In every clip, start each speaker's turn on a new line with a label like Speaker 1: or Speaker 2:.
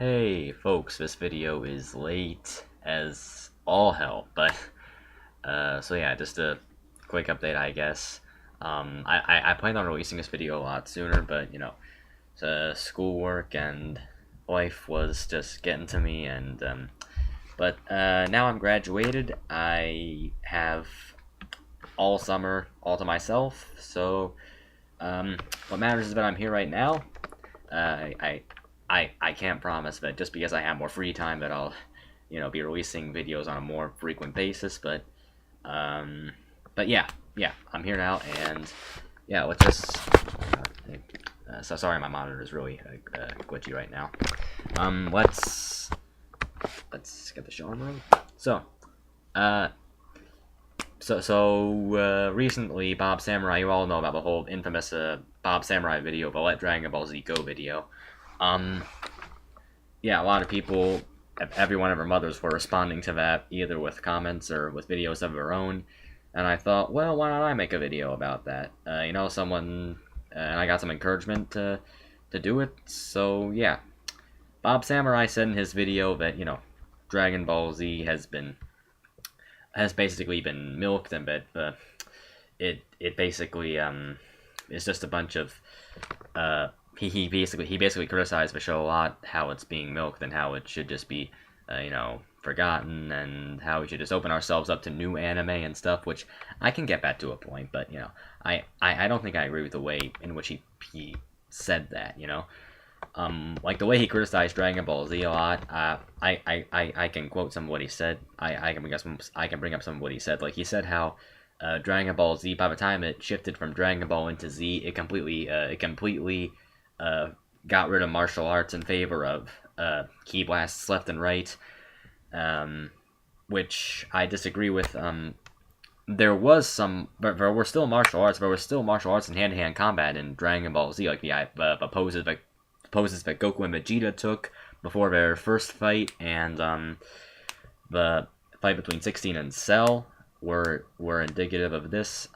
Speaker 1: Hey folks, this video is late as all hell, but so yeah, just a quick update, I guess. I planned on releasing this video a lot sooner, but schoolwork and life was just getting to me, and but now I'm graduated. I have all summer all to myself, so what matters is that I'm here right now. I I can't promise that just because I have more free time that I'll, be releasing videos on a more frequent basis. Um, but yeah, I'm here now, and yeah, let's just. So sorry, my monitor is really glitchy right now. Let's get the show on road. So, uh, recently, BobSamurai, you all know about the whole infamous BobSamurai video, the Let Dragon Ball Z Go video. Um, yeah, a lot of people, every one of our mothers were responding to that either with comments or with videos of their own. And I thought, well, why don't I make a video about that? And I got some encouragement to do it. So yeah, BobSamurai said in his video that Dragon Ball Z has basically been milked, and that it basically is just a bunch of he basically criticized the show a lot, how it's being milked and how it should just be forgotten, and how we should just open ourselves up to new anime and stuff, which I can get back to a point, but I don't think I agree with the way in which he said that. Like the way he criticized Dragon Ball Z a lot. I can quote some of what he said. I can bring up some of what he said. Like he said how Dragon Ball Z, by the time it shifted from Dragon Ball into Z, it completely got rid of martial arts in favor of ki blasts left and right, which I disagree with. There were still martial arts. There was still martial arts and hand-to-hand combat in Dragon Ball Z, like the poses that Goku and Vegeta took before their first fight, and the fight between 16 and Cell were indicative of this.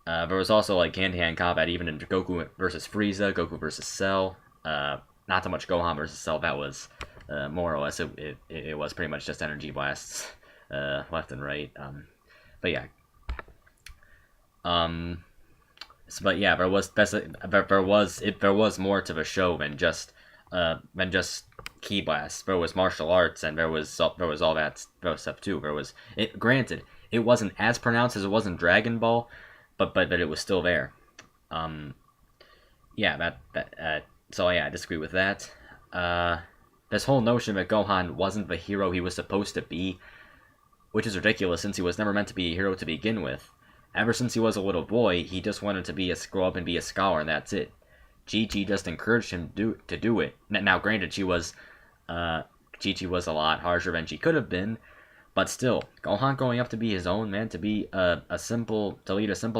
Speaker 1: There was also like hand-to-hand combat even in Goku versus Frieza, Goku versus Cell. Not so much Gohan versus Cell. That was more or less it was pretty much just energy blasts left and right. But yeah. But yeah, there was more to the show than just ki blasts. There was martial arts, and there was all that stuff too. Granted, it wasn't as pronounced as it was in Dragon Ball, but it was still there. Yeah, so yeah, I disagree with that. This whole notion that Gohan wasn't the hero he was supposed to be, which is ridiculous since he was never meant to be a hero to begin with. Ever since he was a little boy, he just wanted to grow up and be a scholar, and that's it. Chi-Chi just encouraged him to do it. Now, granted, Chi-Chi was a lot harsher than she could have been, but still, Gohan growing up to be his own man, to lead a simple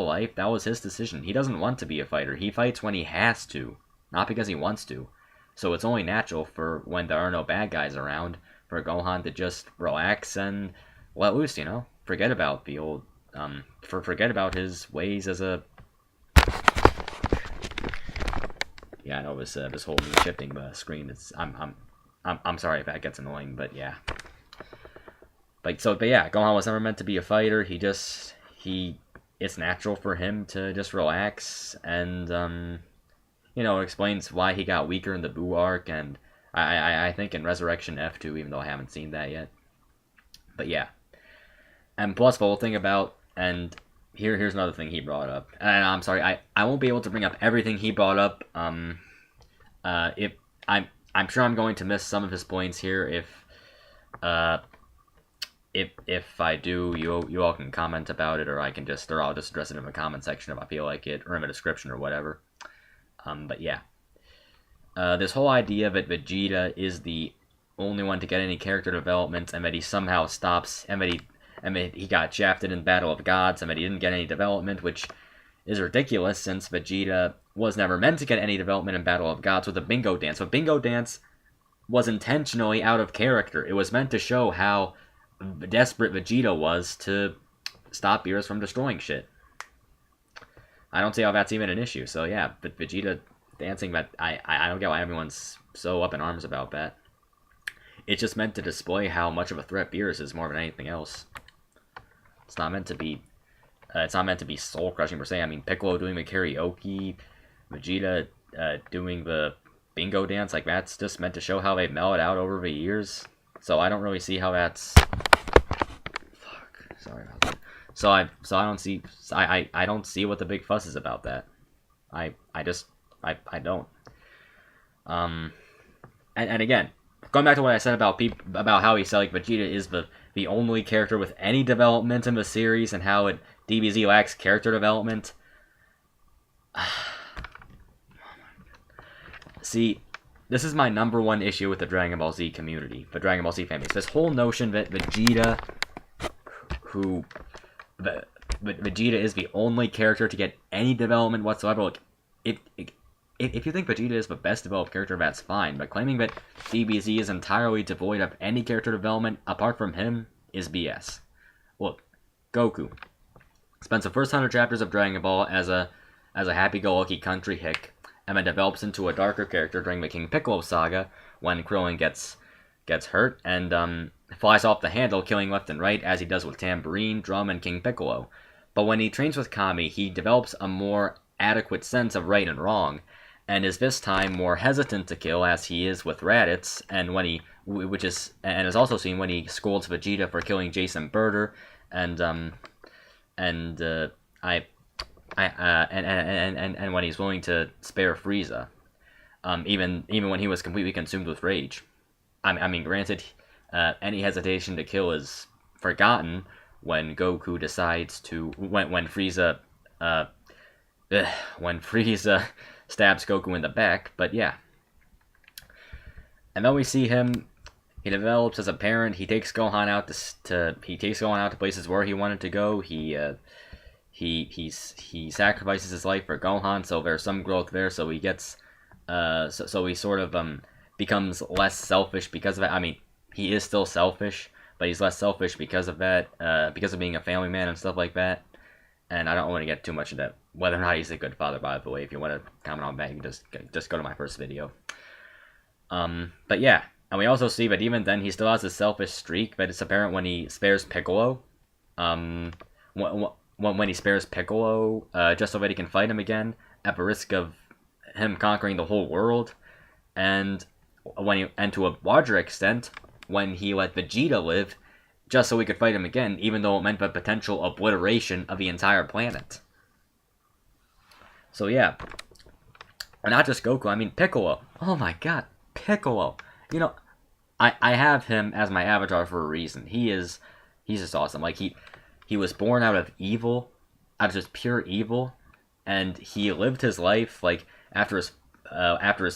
Speaker 1: life, that was his decision. He doesn't want to be a fighter. He fights when he has to, not because he wants to. So it's only natural for when there are no bad guys around for Gohan to just relax and let loose. Forget about the old. Forget about his ways as a. Yeah, I know this whole me shifting the screen. I'm sorry if that gets annoying, but yeah. But yeah, Gohan was never meant to be a fighter. It's natural for him to just relax, and explains why he got weaker in the Buu arc, and I think in Resurrection F2, even though I haven't seen that yet. But yeah, and plus the whole thing about. And here's another thing he brought up. And I'm sorry, I won't be able to bring up everything he brought up. If I'm sure I'm going to miss some of his points here. If I do, you all can comment about it, or I'll just address it in the comment section if I feel like it, or in the description or whatever. But yeah, this whole idea that Vegeta is the only one to get any character development, and that he somehow stops, and that he got shafted in Battle of Gods, and that he didn't get any development, which is ridiculous since Vegeta was never meant to get any development in Battle of Gods with the Bingo Dance. But Bingo Dance was intentionally out of character. It was meant to show how desperate Vegeta was to stop Beerus from destroying shit. I don't see how that's even an issue. So yeah, but Vegeta dancing, but I don't get why everyone's so up in arms about that. It's just meant to display how much of a threat Beerus is more than anything else. It's not meant to be. It's not meant to be soul crushing per se. I mean, Piccolo doing the karaoke, Vegeta doing the bingo dance, like that's just meant to show how they've mellowed out over the years. So I don't really see how that's. Fuck. Sorry about that. So I don't see I don't see what the big fuss is about that. I don't. And again, going back to what I said about about how he said like Vegeta is the only character with any development in the series and how DBZ lacks character development. See, this is my #1 issue with the Dragon Ball Z community, the Dragon Ball Z fan base. This whole notion that Vegeta, Vegeta is the only character to get any development whatsoever. Like, if you think Vegeta is the best developed character, that's fine. But claiming that DBZ is entirely devoid of any character development apart from him is BS. Look, Goku spends the first 100 chapters of Dragon Ball as a happy-go-lucky country hick, and then develops into a darker character during the King Piccolo saga when Krillin gets hurt and flies off the handle, killing left and right as he does with Tambourine, Drum, and King Piccolo. But when he trains with Kami, he develops a more adequate sense of right and wrong, and is this time more hesitant to kill as he is with Raditz, and is also seen when he scolds Vegeta for killing Jason Birder, and when he's willing to spare Frieza, even when he was completely consumed with rage. I mean, granted, any hesitation to kill is forgotten when Goku decides to when Frieza stabs Goku in the back. But yeah, and then we see him. He develops as a parent. He takes Gohan out to places where he wanted to go. He sacrifices his life for Gohan, so there's some growth there. So he gets, so he sort of becomes less selfish because of that. I mean, he is still selfish, but he's less selfish because of that, because of being a family man and stuff like that. And I don't want to get too much into whether or not he's a good father, by the way. If you want to comment on that, you can just go to my first video. But yeah, and we also see that even then he still has a selfish streak, but it's apparent when he spares Piccolo. When he spares Piccolo, just so that he can fight him again, at the risk of him conquering the whole world, and to a larger extent, when he let Vegeta live, just so he could fight him again, even though it meant the potential obliteration of the entire planet. So yeah, and not just Goku, I mean Piccolo. Oh my god, Piccolo. You know, I have him as my avatar for a reason. He's just awesome. Like he was born out of evil, out of just pure evil, and he lived his life like after his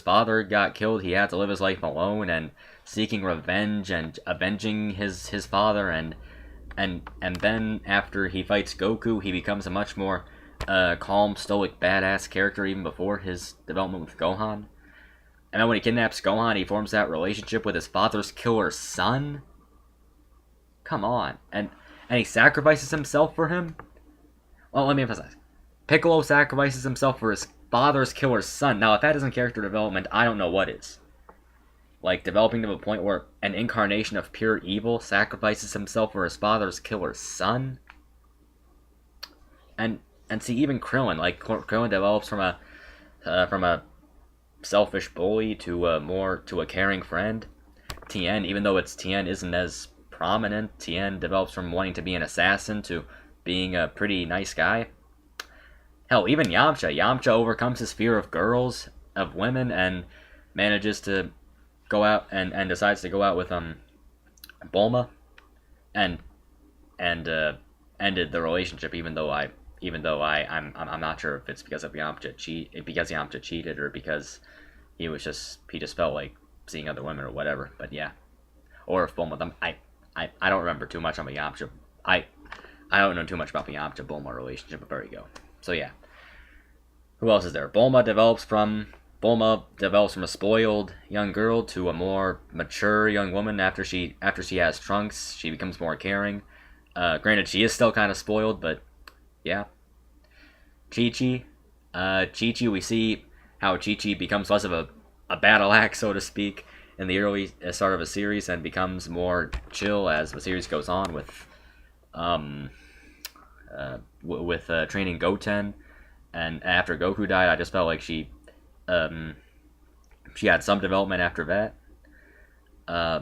Speaker 1: father got killed. He had to live his life alone and seeking revenge and avenging his father, and then after he fights Goku, he becomes a much more calm, stoic, badass character even before his development with Gohan. And then when he kidnaps Gohan, he forms that relationship with his father's killer son. Come on, and he sacrifices himself for him? Well, let me emphasize. Piccolo sacrifices himself for his father's killer son. Now, if that isn't character development, I don't know what is. Like, developing to a point where an incarnation of pure evil sacrifices himself for his father's killer son? And see, even Krillin, like, Krillin develops from a selfish bully to a caring friend. Tien, even though Tien isn't as prominent, Tien develops from wanting to be an assassin to being a pretty nice guy. Hell, even Yamcha overcomes his fear of girls, of women, and manages to go out and decides to go out with Bulma, and ended the relationship. Even though I'm not sure if it's because Yamcha cheated or because he just felt like seeing other women or whatever. But yeah, or if Bulma, I don't remember too much on the Yamcha. I don't know too much about the Yamcha Bulma relationship, but there you go. So yeah, who else is there? Bulma develops from a spoiled young girl to a more mature young woman after she has Trunks. She becomes more caring. Granted, she is still kind of spoiled, but yeah. Chi-Chi, we see how Chi-Chi becomes less of a battle axe, so to speak, in the early start of a series and becomes more chill as the series goes on with training Goten. And after Goku died, I just felt like she had some development after that. Uh,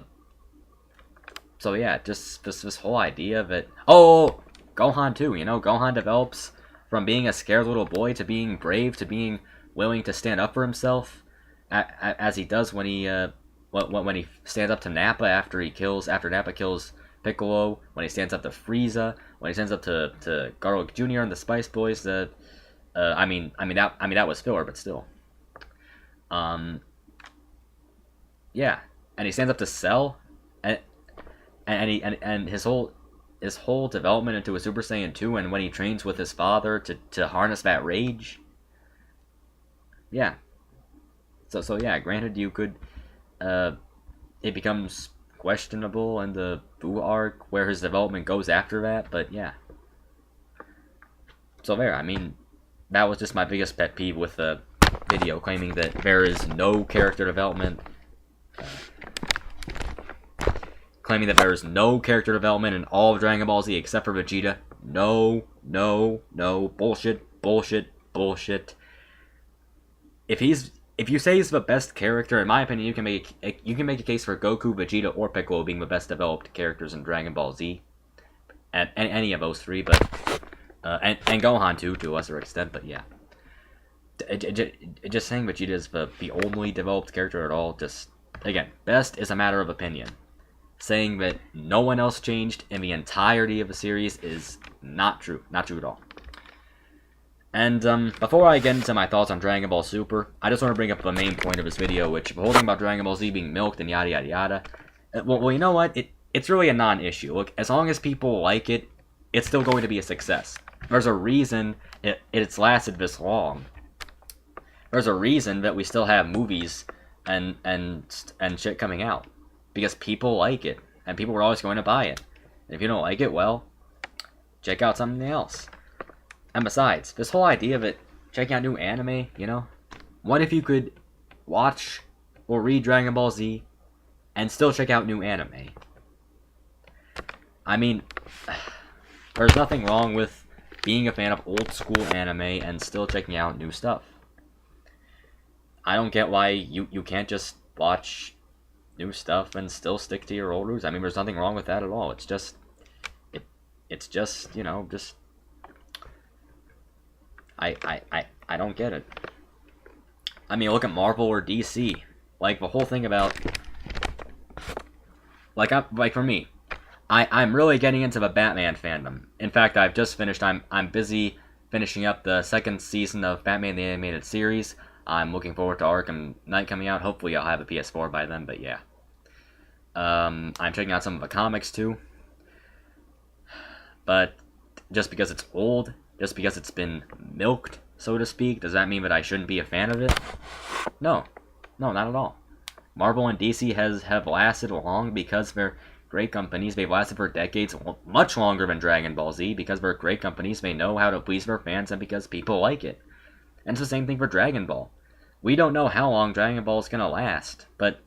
Speaker 1: so yeah, just this whole idea of it. Oh, Gohan too. You know, Gohan develops from being a scared little boy to being brave to being willing to stand up for himself, as he does when he stands up to Nappa after Nappa kills Piccolo, when he stands up to Frieza, when he stands up to Garlic Jr. and the Spice Boys. That was filler, but still. Yeah, and he stands up to Cell, and his whole development into a Super Saiyan 2, and when he trains with his father to harness that rage. Yeah. So yeah, granted you could it becomes questionable in the Buu arc where his development goes after that, but yeah. So there, I mean, that was just my biggest pet peeve with the video, claiming that there is no character development. Claiming that there is no character development in all of Dragon Ball Z except for Vegeta. No. Bullshit. If you say he's the best character, in my opinion, you can make a case for Goku, Vegeta, or Piccolo being the best developed characters in Dragon Ball Z. And any of those three, but and Gohan too, to a lesser extent, but yeah. Just saying Vegeta is the only developed character at all, just, again, best is a matter of opinion. Saying that no one else changed in the entirety of the series is not true. Not true at all. And before I get into my thoughts on Dragon Ball Super, I just want to bring up the main point of this video, which the whole thing about Dragon Ball Z being milked and yada yada yada. Well, you know what? It's really a non-issue. Look, as long as people like it, it's still going to be a success. There's a reason it's lasted this long. There's a reason that we still have movies and shit coming out. Because people like it, and people are always going to buy it. And if you don't like it, well, check out something else. And besides, this whole idea of it, checking out new anime, you know? What if you could watch or read Dragon Ball Z and still check out new anime? I mean, there's nothing wrong with being a fan of old school anime and still checking out new stuff. I don't get why you can't just watch new stuff and still stick to your old roots. I mean, there's nothing wrong with that at all. It's just, you know, just, I don't get it. I mean, look at Marvel or DC. Like, the whole thing about, like for me, I'm really getting into the Batman fandom. In fact, I've just finished, I'm busy finishing up the second season of Batman the Animated Series. I'm looking forward to Arkham Knight coming out. Hopefully I'll have a PS4 by then, but yeah. I'm checking out some of the comics too. But just because it's old, just because it's been milked, so to speak, does that mean that I shouldn't be a fan of it? No. No, not at all. Marvel and DC have lasted long because they're great companies. They've lasted for decades, much longer than Dragon Ball Z, because they're great companies. They know how to please their fans, and because people like it. And it's the same thing for Dragon Ball. We don't know how long Dragon Ball is going to last, but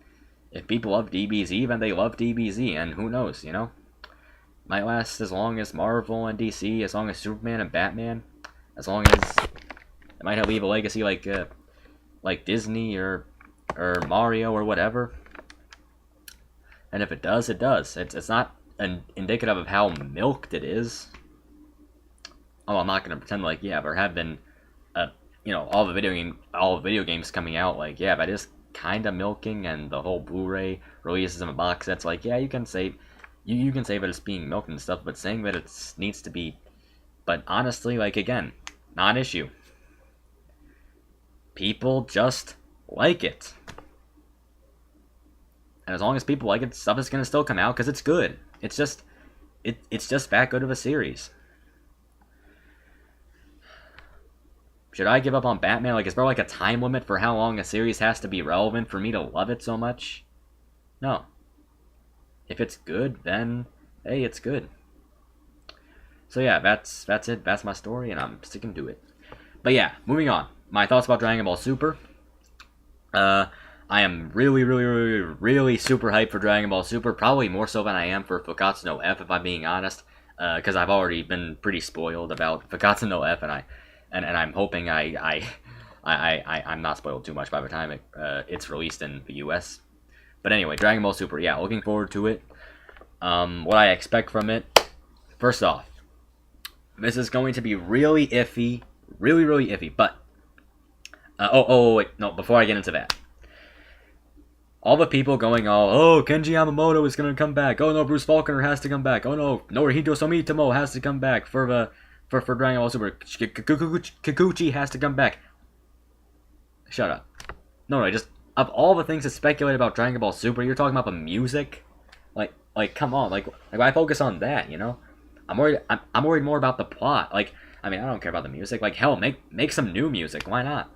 Speaker 1: if people love DBZ, then they love DBZ, and who knows, you know? Might last as long as Marvel and DC, as long as Superman and Batman, as long as it might leave a legacy like Disney or Mario or whatever. And if it does, it does. It's not indicative of how milked it is. Oh, I'm not going to pretend like, yeah, there have been you know, all the video games coming out, like, yeah, that is kind of milking, and the whole Blu-ray releases in a box sets, like, yeah, you can say that it's being milked and stuff, but saying that it needs to be, but honestly, like, again, non-issue. People just like it. And as long as people like it, stuff is going to still come out, because it's good. It's just that good of a series. Should I give up on Batman? Like, is there like a time limit for how long a series has to be relevant for me to love it so much? No. If it's good, then, hey, it's good. So yeah, that's it. That's my story, and I'm sticking to it. But yeah, moving on. My thoughts about Dragon Ball Super. Uh, I am really super hyped for Dragon Ball Super. Probably more so than I am for Fukatsu no F, if I'm being honest. Because I've already been pretty spoiled about Fukatsu no F, and I'm hoping I'm not spoiled too much by the time it's released in the U.S. But anyway, Dragon Ball Super. Yeah, looking forward to it. What I expect from it. First off, this is going to be really iffy, really iffy. But wait, no. Before I get into that, all the people going oh, Kenji Yamamoto is gonna come back. Oh no, Bruce Faulconer has to come back. Oh no, Norihito Somitomo has to come back for Dragon Ball Super. Kikuchi has to come back. Shut up. No, just of all the things to speculate about Dragon Ball Super, you're talking about the music. Come on, why focus on that? You know, I'm worried more about the plot. I mean, I don't care about the music. Hell, make some new music. Why not?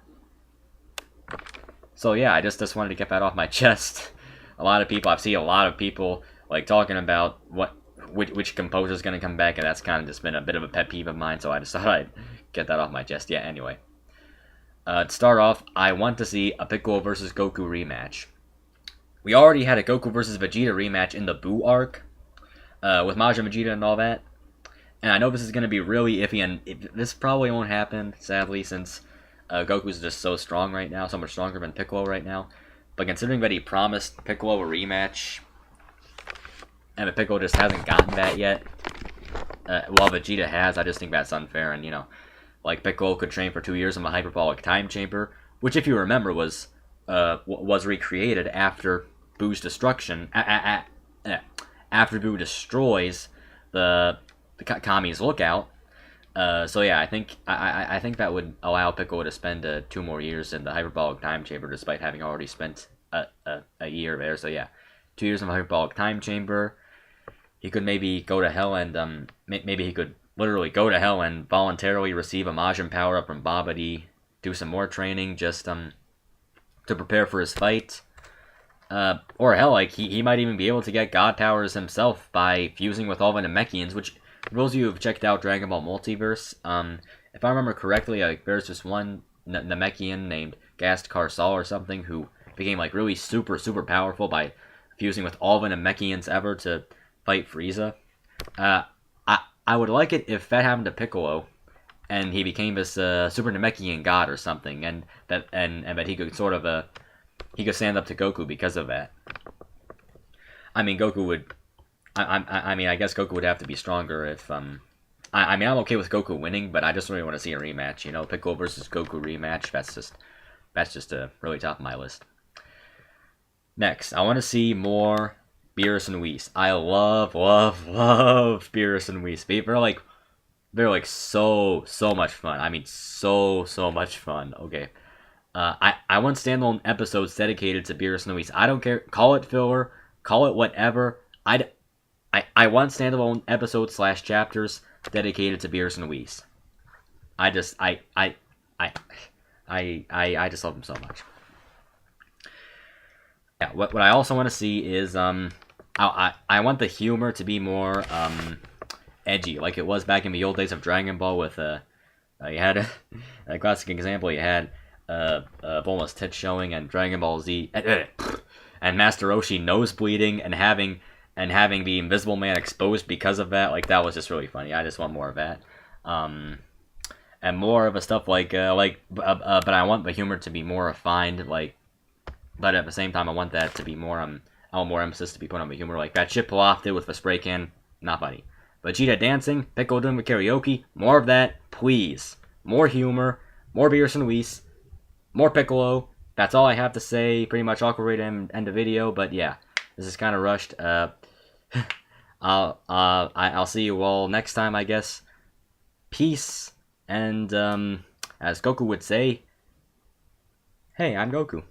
Speaker 1: So yeah, I just wanted to get that off my chest. I've seen a lot of people talking about which composer's gonna come back, and that's kind of just been a bit of a pet peeve of mine. So I just thought I'd get that off my chest. Yeah. Anyway, to start off, I want to see a Piccolo versus Goku rematch. We already had a Goku versus Vegeta rematch in the Buu arc, with Majin Vegeta and all that. And I know this is going to be really iffy, and this probably won't happen, sadly, since Goku's just so strong right now, so much stronger than Piccolo right now. But considering that he promised Piccolo a rematch, and that Piccolo just hasn't gotten that yet, while Vegeta has, I just think that's unfair. And, Piccolo could train for 2 years in the hyperbolic time chamber, which, if you remember, was recreated after Buu's destruction. After Buu destroys the Kami's lookout. So yeah, I think that would allow Piccolo to spend 2 more years in the hyperbolic time chamber, despite having already spent a year there. So yeah, 2 years in the hyperbolic time chamber. He could maybe go to hell, and maybe he could literally go to hell and voluntarily receive a Majin power up from Babidi, do some more training just to prepare for his fight. Or hell, he might even be able to get God powers himself by fusing with all the Namekians, which, for those of you who've checked out Dragon Ball Multiverse, if I remember correctly, there's just one Namekian named Gast Karsal or something who became really super powerful by fusing with all the Namekians ever to fight Frieza. I would like it if that happened to Piccolo, and he became this super Namekian god or something, and that he could he could stand up to Goku because of that. I mean, Goku would. I guess Goku would have to be stronger if. I'm okay with Goku winning, but I just really want to see a rematch. Piccolo versus Goku rematch. That's just really top of my list. Next, I want to see more Beerus and Whis. I love Beerus and Whis. They're so much fun. I mean, so much fun. Okay. I want standalone episodes dedicated to Beerus and Whis. I don't care. Call it filler. Call it whatever. I want standalone episodes / chapters dedicated to Beerus and Whis. I just love them so much. Yeah. What I also want to see is I want the humor to be more edgy, like it was back in the old days of Dragon Ball. With you had a classic example. You had Bulma's tits showing, and Dragon Ball Z, and Master Roshi nose bleeding, and having the Invisible Man exposed because of that. That was just really funny. I just want more of that, and more of a stuff but I want the humor to be more refined, but at the same time I want that to be more I want more emphasis to be put on the humor, like that shit Pilaf did with the spray can. Not funny. Vegeta dancing, Piccolo doing the karaoke, more of that, please. More humor, more Beerus and Whis, more Piccolo. That's all I have to say. Pretty much awkward way to end the video, but yeah, this is kind of rushed. I'll see you all next time, I guess. Peace, and as Goku would say, hey, I'm Goku.